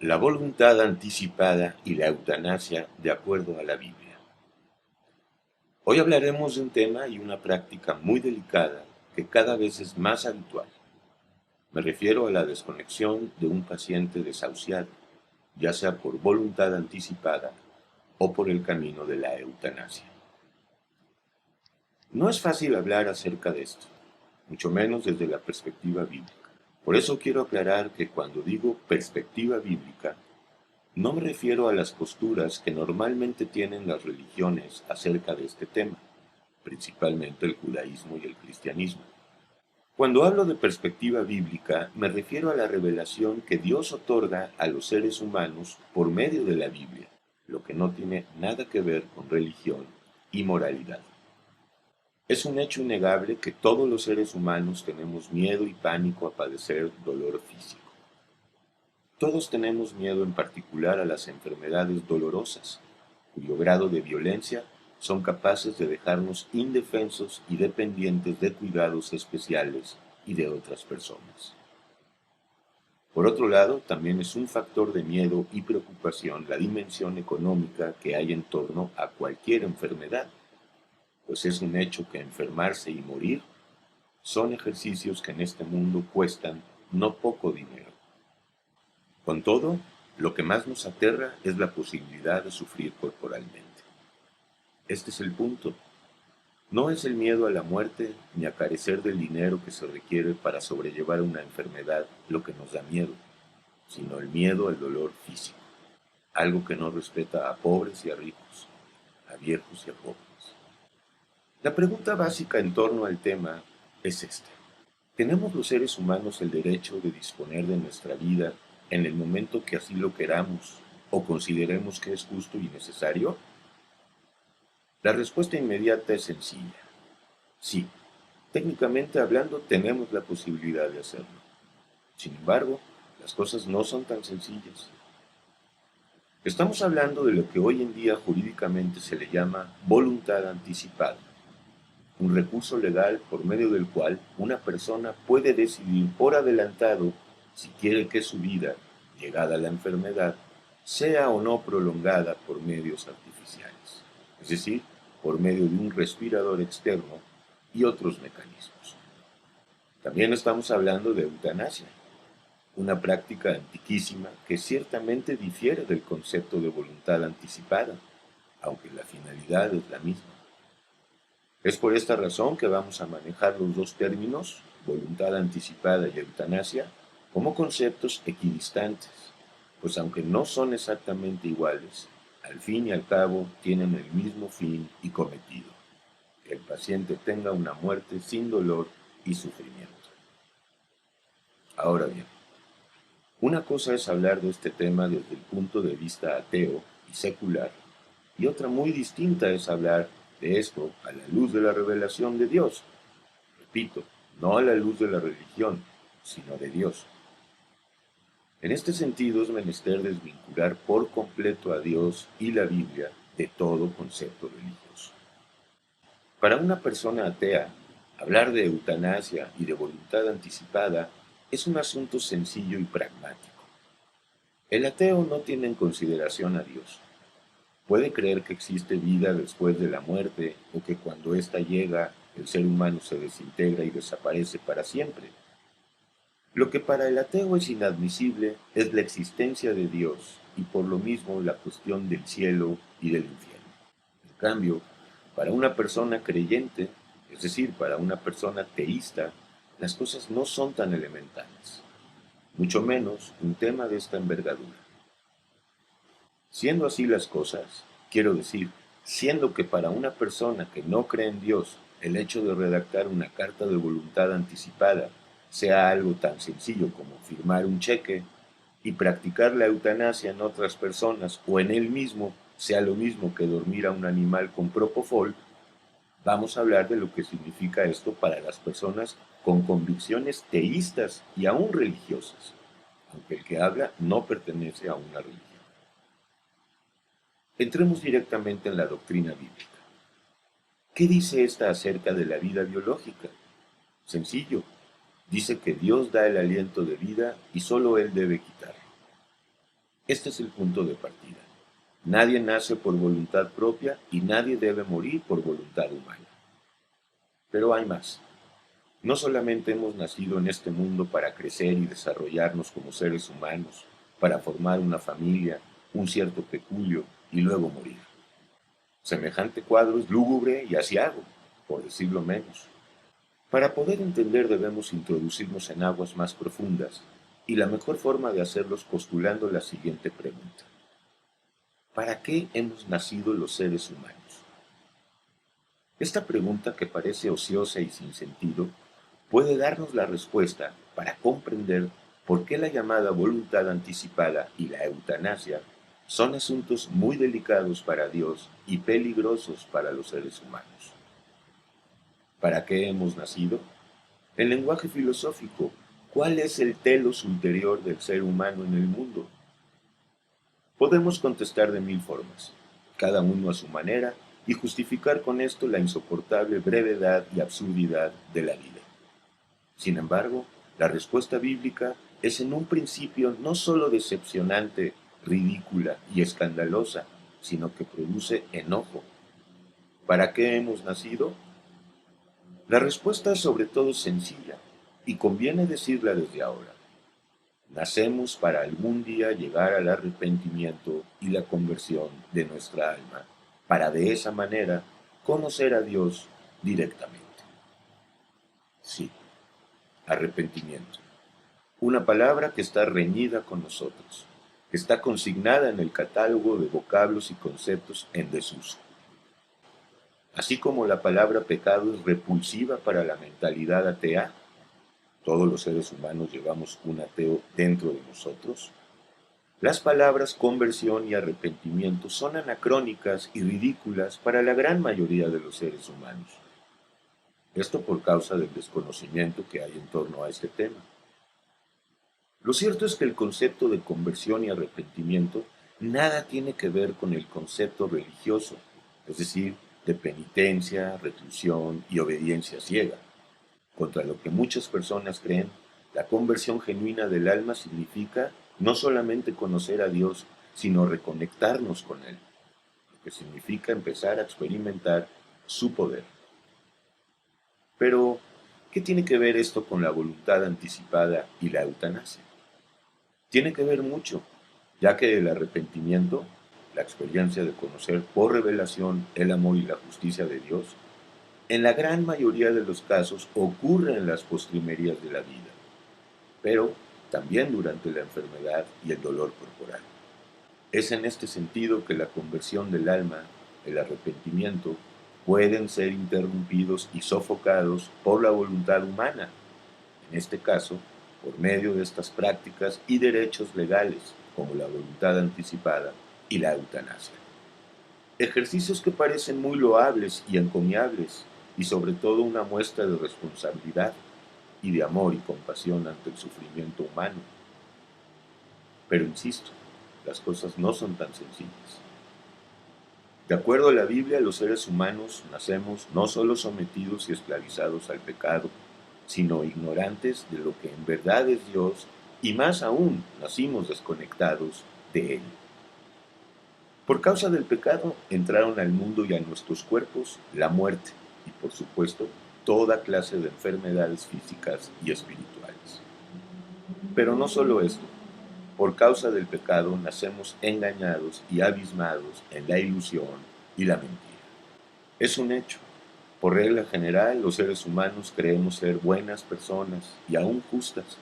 La voluntad anticipada y la eutanasia de acuerdo a la Biblia. Hoy hablaremos de un tema y una práctica muy delicada que cada vez es más habitual. Me refiero a la desconexión de un paciente desahuciado, ya sea por voluntad anticipada o por el camino de la eutanasia. No es fácil hablar acerca de esto, mucho menos desde la perspectiva bíblica. Por eso quiero aclarar que cuando digo perspectiva bíblica, no me refiero a las posturas que normalmente tienen las religiones acerca de este tema, principalmente el judaísmo y el cristianismo. Cuando hablo de perspectiva bíblica, me refiero a la revelación que Dios otorga a los seres humanos por medio de la Biblia, lo que no tiene nada que ver con religión y moralidad. Es un hecho innegable que todos los seres humanos tenemos miedo y pánico a padecer dolor físico. Todos tenemos miedo en particular a las enfermedades dolorosas, cuyo grado de violencia son capaces de dejarnos indefensos y dependientes de cuidados especiales y de otras personas. Por otro lado, también es un factor de miedo y preocupación la dimensión económica que hay en torno a cualquier enfermedad, pues es un hecho que enfermarse y morir son ejercicios que en este mundo cuestan no poco dinero. Con todo, lo que más nos aterra es la posibilidad de sufrir corporalmente. Este es el punto. No es el miedo a la muerte ni a carecer del dinero que se requiere para sobrellevar una enfermedad lo que nos da miedo, sino el miedo al dolor físico, algo que no respeta a pobres y a ricos, a viejos y a jóvenes. La pregunta básica en torno al tema es esta. ¿Tenemos los seres humanos el derecho de disponer de nuestra vida en el momento que así lo queramos o consideremos que es justo y necesario? La respuesta inmediata es sencilla. Sí, técnicamente hablando tenemos la posibilidad de hacerlo. Sin embargo, las cosas no son tan sencillas. Estamos hablando de lo que hoy en día jurídicamente se le llama voluntad anticipada, un recurso legal por medio del cual una persona puede decidir por adelantado si quiere que su vida, llegada a la enfermedad, sea o no prolongada por medios artificiales, es decir, por medio de un respirador externo y otros mecanismos. También estamos hablando de eutanasia, una práctica antiquísima que ciertamente difiere del concepto de voluntad anticipada, aunque la finalidad es la misma. Es por esta razón que vamos a manejar los dos términos, voluntad anticipada y eutanasia, como conceptos equidistantes, pues aunque no son exactamente iguales, al fin y al cabo tienen el mismo fin y cometido, que el paciente tenga una muerte sin dolor y sufrimiento. Ahora bien, una cosa es hablar de este tema desde el punto de vista ateo y secular, y otra muy distinta es hablar de esto a la luz de la revelación de Dios. Repito, no a la luz de la religión, sino de Dios. En este sentido es menester desvincular por completo a Dios y la Biblia de todo concepto religioso. Para una persona atea, hablar de eutanasia y de voluntad anticipada es un asunto sencillo y pragmático. El ateo no tiene en consideración a Dios. Puede creer que existe vida después de la muerte o que cuando ésta llega el ser humano se desintegra y desaparece para siempre. Lo que para el ateo es inadmisible es la existencia de Dios y por lo mismo la cuestión del cielo y del infierno. En cambio, para una persona creyente, es decir, para una persona teísta, las cosas no son tan elementales, mucho menos un tema de esta envergadura. Siendo así las cosas, quiero decir, siendo que para una persona que no cree en Dios, el hecho de redactar una carta de voluntad anticipada sea algo tan sencillo como firmar un cheque y practicar la eutanasia en otras personas o en él mismo sea lo mismo que dormir a un animal con propofol, vamos a hablar de lo que significa esto para las personas con convicciones teístas y aún religiosas, aunque el que habla no pertenece a una religión. Entremos directamente en la doctrina bíblica. ¿Qué dice esta acerca de la vida biológica? Sencillo, dice que Dios da el aliento de vida y solo Él debe quitarlo. Este es el punto de partida. Nadie nace por voluntad propia y nadie debe morir por voluntad humana. Pero hay más. No solamente hemos nacido en este mundo para crecer y desarrollarnos como seres humanos, para formar una familia, un cierto peculio y luego morir. Semejante cuadro es lúgubre y aciago, por decirlo menos. Para poder entender debemos introducirnos en aguas más profundas, y la mejor forma de hacerlo es postulando la siguiente pregunta. ¿Para qué hemos nacido los seres humanos? Esta pregunta, que parece ociosa y sin sentido, puede darnos la respuesta para comprender por qué la llamada voluntad anticipada y la eutanasia son asuntos muy delicados para Dios y peligrosos para los seres humanos. ¿Para qué hemos nacido? En lenguaje filosófico, ¿cuál es el telos ulterior del ser humano en el mundo? Podemos contestar de mil formas, cada uno a su manera, y justificar con esto la insoportable brevedad y absurdidad de la vida. Sin embargo, la respuesta bíblica es en un principio no solo decepcionante, ridícula y escandalosa, sino que produce enojo. ¿Para qué hemos nacido? La respuesta es sobre todo sencilla, y conviene decirla desde ahora. Nacemos para algún día llegar al arrepentimiento y la conversión de nuestra alma, para de esa manera conocer a Dios directamente. Sí, arrepentimiento. Una palabra que está reñida con nosotros, que está consignada en el catálogo de vocablos y conceptos en desuso. Así como la palabra pecado es repulsiva para la mentalidad atea, todos los seres humanos llevamos un ateo dentro de nosotros, las palabras conversión y arrepentimiento son anacrónicas y ridículas para la gran mayoría de los seres humanos. Esto por causa del desconocimiento que hay en torno a este tema. Lo cierto es que el concepto de conversión y arrepentimiento nada tiene que ver con el concepto religioso, es decir, de penitencia, reclusión y obediencia ciega. Contra lo que muchas personas creen, la conversión genuina del alma significa no solamente conocer a Dios, sino reconectarnos con Él, lo que significa empezar a experimentar su poder. Pero, ¿qué tiene que ver esto con la voluntad anticipada y la eutanasia? Tiene que ver mucho, ya que el arrepentimiento, la experiencia de conocer por revelación el amor y la justicia de Dios, en la gran mayoría de los casos ocurre en las postrimerías de la vida, pero también durante la enfermedad y el dolor corporal. Es en este sentido que la conversión del alma, el arrepentimiento, pueden ser interrumpidos y sofocados por la voluntad humana, en este caso, por medio de estas prácticas y derechos legales, como la voluntad anticipada y la eutanasia. Ejercicios que parecen muy loables y encomiables, y sobre todo una muestra de responsabilidad y de amor y compasión ante el sufrimiento humano. Pero insisto, las cosas no son tan sencillas. De acuerdo a la Biblia, los seres humanos nacemos no solo sometidos y esclavizados al pecado, sino ignorantes de lo que en verdad es Dios, y más aún nacimos desconectados de Él. Por causa del pecado entraron al mundo y a nuestros cuerpos la muerte y, por supuesto, toda clase de enfermedades físicas y espirituales. Pero no solo esto, por causa del pecado nacemos engañados y abismados en la ilusión y la mentira. Es un hecho. Por regla general, los seres humanos creemos ser buenas personas y aún justas.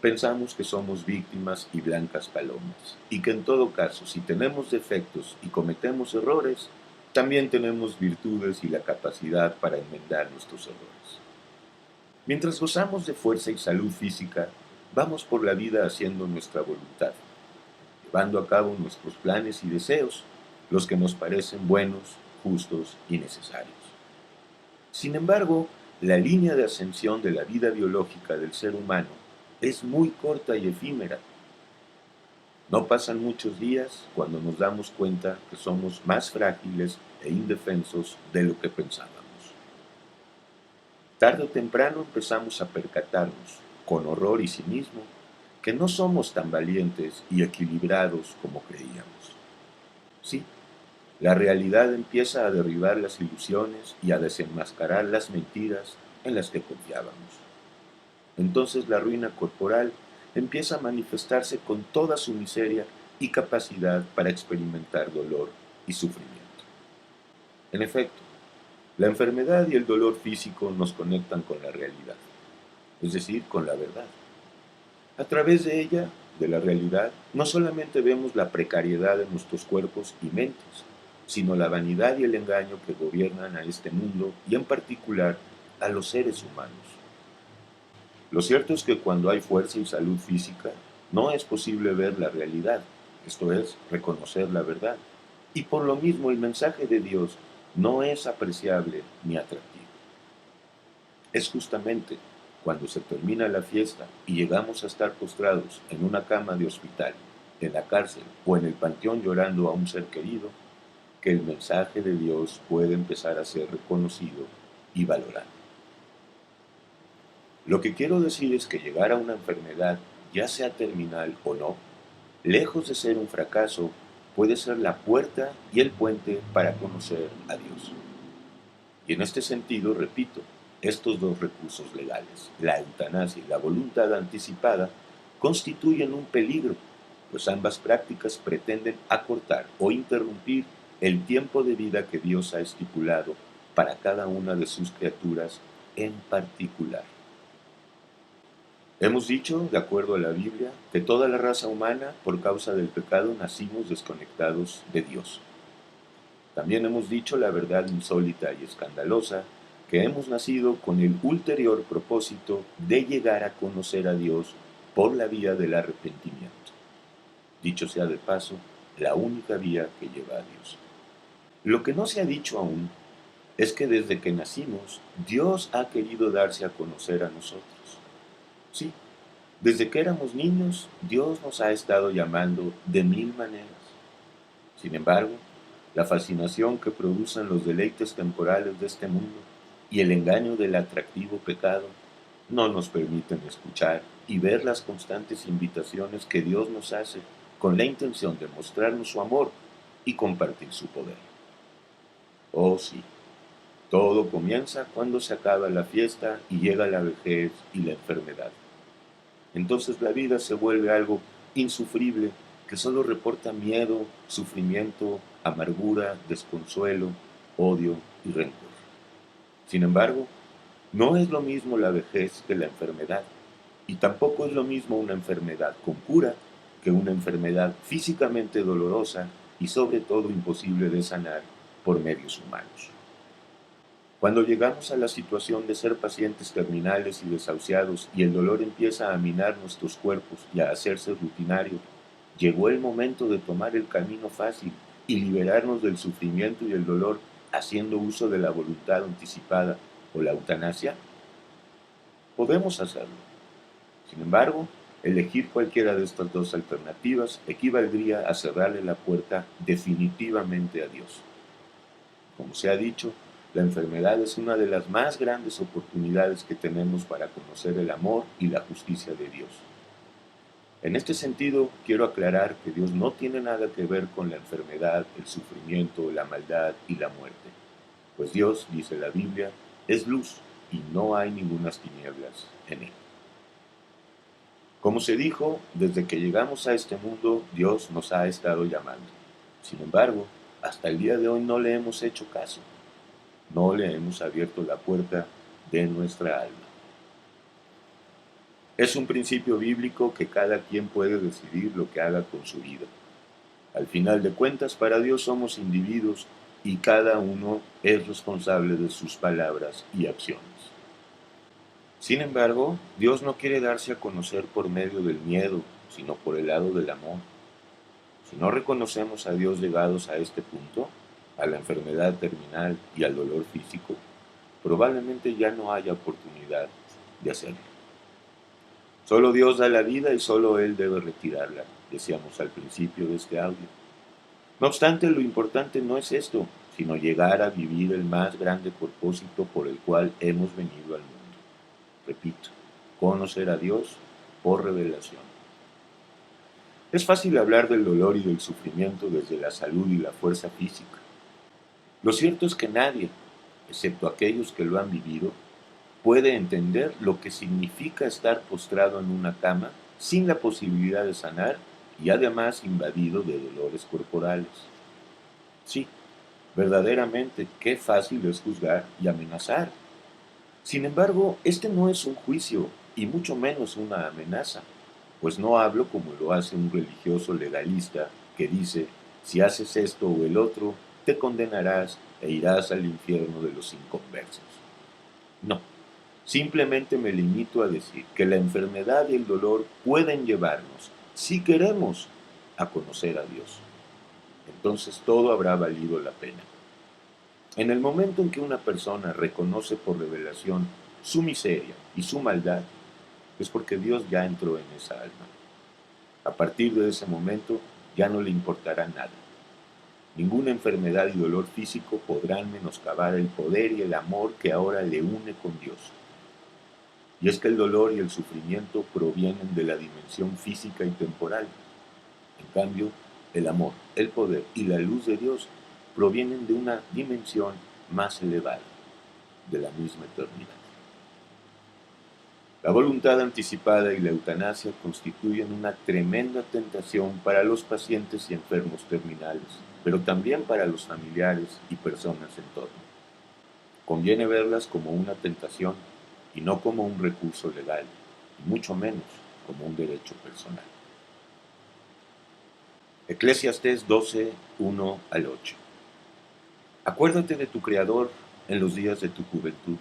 Pensamos que somos víctimas y blancas palomas, y que en todo caso, si tenemos defectos y cometemos errores, también tenemos virtudes y la capacidad para enmendar nuestros errores. Mientras gozamos de fuerza y salud física, vamos por la vida haciendo nuestra voluntad, llevando a cabo nuestros planes y deseos, los que nos parecen buenos, justos y necesarios. Sin embargo, la línea de ascensión de la vida biológica del ser humano es muy corta y efímera. No pasan muchos días cuando nos damos cuenta que somos más frágiles e indefensos de lo que pensábamos. Tarde o temprano empezamos a percatarnos, con horror y cinismo, que no somos tan valientes y equilibrados como creíamos. Sí, la realidad empieza a derribar las ilusiones y a desenmascarar las mentiras en las que confiábamos. Entonces la ruina corporal empieza a manifestarse con toda su miseria y capacidad para experimentar dolor y sufrimiento. En efecto, la enfermedad y el dolor físico nos conectan con la realidad, es decir, con la verdad. A través de ella, de la realidad, no solamente vemos la precariedad de nuestros cuerpos y mentes, sino la vanidad y el engaño que gobiernan a este mundo y en particular a los seres humanos. Lo cierto es que cuando hay fuerza y salud física, no es posible ver la realidad, esto es, reconocer la verdad. Y por lo mismo el mensaje de Dios no es apreciable ni atractivo. Es justamente cuando se termina la fiesta y llegamos a estar postrados en una cama de hospital, en la cárcel o en el panteón llorando a un ser querido, que el mensaje de Dios puede empezar a ser reconocido y valorado. Lo que quiero decir es que llegar a una enfermedad, ya sea terminal o no, lejos de ser un fracaso, puede ser la puerta y el puente para conocer a Dios. Y en este sentido, repito, estos dos recursos legales, la eutanasia y la voluntad anticipada, constituyen un peligro, pues ambas prácticas pretenden acortar o interrumpir el tiempo de vida que Dios ha estipulado para cada una de sus criaturas en particular. Hemos dicho, de acuerdo a la Biblia, que toda la raza humana, por causa del pecado, nacimos desconectados de Dios. También hemos dicho la verdad insólita y escandalosa, que hemos nacido con el ulterior propósito de llegar a conocer a Dios por la vía del arrepentimiento. Dicho sea de paso, la única vía que lleva a Dios. Lo que no se ha dicho aún es que desde que nacimos, Dios ha querido darse a conocer a nosotros. Sí, desde que éramos niños, Dios nos ha estado llamando de mil maneras. Sin embargo, la fascinación que producen los deleites temporales de este mundo y el engaño del atractivo pecado no nos permiten escuchar y ver las constantes invitaciones que Dios nos hace con la intención de mostrarnos su amor y compartir su poder. Oh sí, todo comienza cuando se acaba la fiesta y llega la vejez y la enfermedad. Entonces la vida se vuelve algo insufrible que solo reporta miedo, sufrimiento, amargura, desconsuelo, odio y rencor. Sin embargo, no es lo mismo la vejez que la enfermedad, y tampoco es lo mismo una enfermedad con cura que una enfermedad físicamente dolorosa y sobre todo imposible de sanar por medios humanos. Cuando llegamos a la situación de ser pacientes terminales y desahuciados y el dolor empieza a minar nuestros cuerpos y a hacerse rutinario, llegó el momento de tomar el camino fácil y liberarnos del sufrimiento y el dolor haciendo uso de la voluntad anticipada o la eutanasia. Podemos hacerlo. Sin embargo, elegir cualquiera de estas dos alternativas equivaldría a cerrarle la puerta definitivamente a Dios. Como se ha dicho, la enfermedad es una de las más grandes oportunidades que tenemos para conocer el amor y la justicia de Dios. En este sentido, quiero aclarar que Dios no tiene nada que ver con la enfermedad, el sufrimiento, la maldad y la muerte, pues Dios, dice la Biblia, es luz y no hay ningunas tinieblas en él. Como se dijo, desde que llegamos a este mundo, Dios nos ha estado llamando. Sin embargo, hasta el día de hoy no le hemos hecho caso. No le hemos abierto la puerta de nuestra alma. Es un principio bíblico que cada quien puede decidir lo que haga con su vida. Al final de cuentas, para Dios somos individuos y cada uno es responsable de sus palabras y acciones. Sin embargo, Dios no quiere darse a conocer por medio del miedo, sino por el lado del amor. Si no reconocemos a Dios llegados a este punto, a la enfermedad terminal y al dolor físico, probablemente ya no haya oportunidad de hacerlo. Solo Dios da la vida y solo Él debe retirarla, decíamos al principio de este audio. No obstante, lo importante no es esto, sino llegar a vivir el más grande propósito por el cual hemos venido al mundo. Repito, conocer a Dios por revelación. Es fácil hablar del dolor y del sufrimiento desde la salud y la fuerza física. Lo cierto es que nadie, excepto aquellos que lo han vivido, puede entender lo que significa estar postrado en una cama sin la posibilidad de sanar y además invadido de dolores corporales. Sí, verdaderamente, qué fácil es juzgar y amenazar. Sin embargo, este no es un juicio y mucho menos una amenaza, pues no hablo como lo hace un religioso legalista que dice, si haces esto o el otro, te condenarás e irás al infierno de los inconversos. No, simplemente me limito a decir que la enfermedad y el dolor pueden llevarnos, si queremos, a conocer a Dios. Entonces todo habrá valido la pena. En el momento en que una persona reconoce por revelación su miseria y su maldad, es porque Dios ya entró en esa alma. A partir de ese momento ya no le importará nada. Ninguna enfermedad y dolor físico podrán menoscabar el poder y el amor que ahora le une con Dios. Y es que el dolor y el sufrimiento provienen de la dimensión física y temporal. En cambio, el amor, el poder y la luz de Dios provienen de una dimensión más elevada, de la misma eternidad. La voluntad anticipada y la eutanasia constituyen una tremenda tentación para los pacientes y enfermos terminales, pero también para los familiares y personas en torno. Conviene verlas como una tentación y no como un recurso legal, y mucho menos como un derecho personal. Eclesiastés 12, 1 al 8. Acuérdate de tu Creador en los días de tu juventud,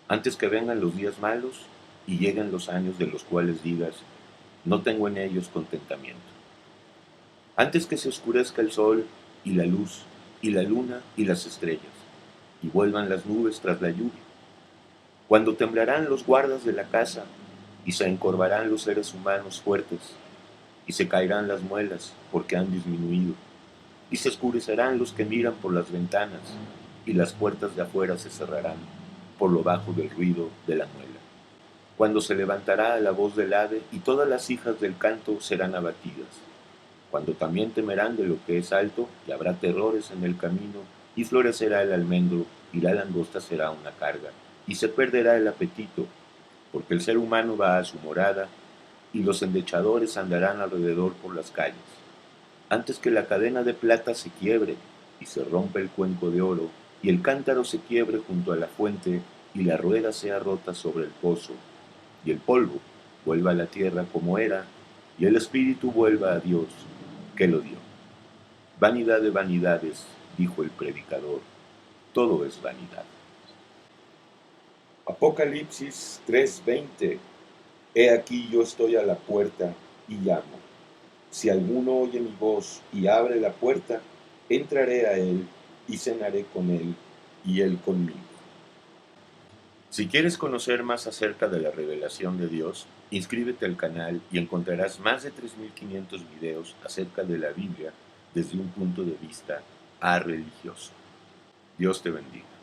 antes que vengan los días malos y lleguen los años de los cuales digas, no tengo en ellos contentamiento. Antes que se oscurezca el sol y la luz, y la luna y las estrellas, y vuelvan las nubes tras la lluvia. Cuando temblarán los guardas de la casa, y se encorvarán los seres humanos fuertes, y se caerán las muelas, porque han disminuido, y se oscurecerán los que miran por las ventanas, y las puertas de afuera se cerrarán, por lo bajo del ruido de la muela. Cuando se levantará la voz del ave, y todas las hijas del canto serán abatidas. Cuando también temerán de lo que es alto, y habrá terrores en el camino, y florecerá el almendro, y la langosta será una carga, y se perderá el apetito, porque el ser humano va a su morada, y los endechadores andarán alrededor por las calles. Antes que la cadena de plata se quiebre, y se rompa el cuenco de oro, y el cántaro se quiebre junto a la fuente, y la rueda sea rota sobre el pozo, y el polvo vuelva a la tierra como era, y el espíritu vuelva a Dios, que lo dio. Vanidad de vanidades, dijo el predicador, todo es vanidad. Apocalipsis 3:20. He aquí yo estoy a la puerta y llamo. Si alguno oye mi voz y abre la puerta, entraré a él y cenaré con él y él conmigo. Si quieres conocer más acerca de la revelación de Dios, inscríbete al canal y encontrarás más de 3.500 videos acerca de la Biblia desde un punto de vista religioso. Dios te bendiga.